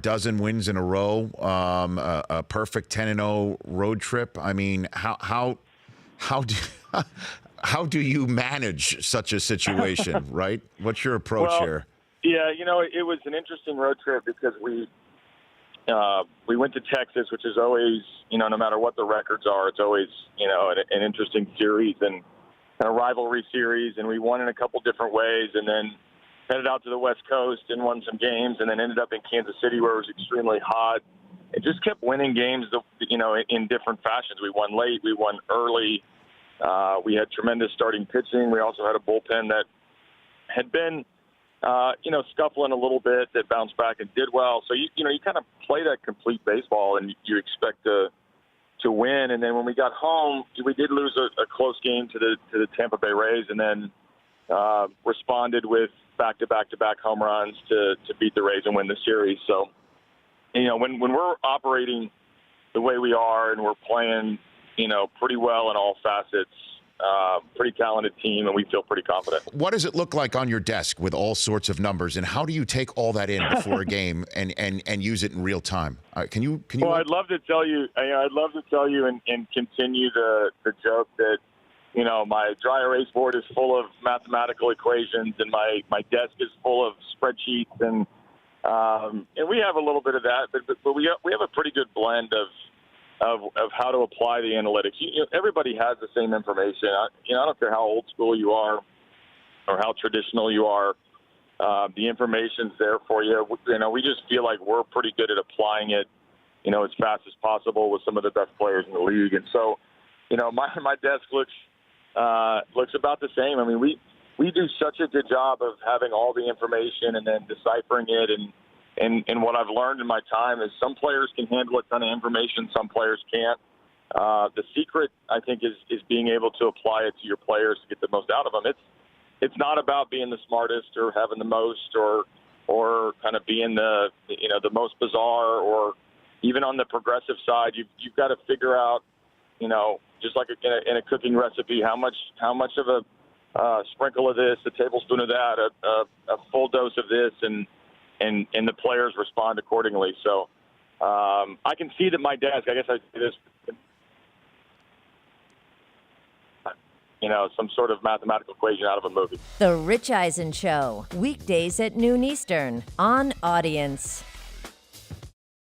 dozen wins in a row, a perfect 10-0 road trip. I mean, how do how do you manage such a situation, right? What's your approach Well, here? yeah, it was an interesting road trip because we went to Texas, which is always, no matter what the records are, it's always, an interesting series and a rivalry series. And we won in a couple different ways, and then headed out to the West Coast and won some games, and then ended up in Kansas City where it was extremely hot. It just kept winning games, in different fashions. We won late, we won early. We had tremendous starting pitching. We also had a bullpen that had been, scuffling a little bit, that bounced back and did well. So you kind of play that complete baseball, and you expect to win. And then when we got home, we did lose a close game to the Tampa Bay Rays, and then responded with back-to-back home runs to beat the Rays and win the series. So, when we're operating the way we are and we're playing, pretty well in all facets, pretty talented team, and we feel pretty confident. What does it look like on your desk with all sorts of numbers, and how do you take all that in before a game and use it in real time? Can you? Well, I'd love to tell you. I'd love to tell you and continue the joke that my dry erase board is full of mathematical equations, and my desk is full of spreadsheets, and we have a little bit of that, but we have a pretty good blend of how to apply the analytics. Everybody has the same information. I don't care how old school you are or how traditional you are. The information's there for you. We just feel like we're pretty good at applying it, as fast as possible with some of the best players in the league. And so, my desk looks about the same. I mean, we do such a good job of having all the information and then deciphering it. And what I've learned in my time is some players can handle a ton of information, some players can't. The secret, I think, is being able to apply it to your players to get the most out of them. It's not about being the smartest or having the most or kind of being the most bizarre, or even on the progressive side. You've got to figure out, just like in a cooking recipe, how much of a sprinkle of this, a tablespoon of that, a full dose of this, and the players respond accordingly. So I can see that my desk, I guess I say this, some sort of mathematical equation out of a movie. The Rich Eisen Show, weekdays at noon Eastern on Audience.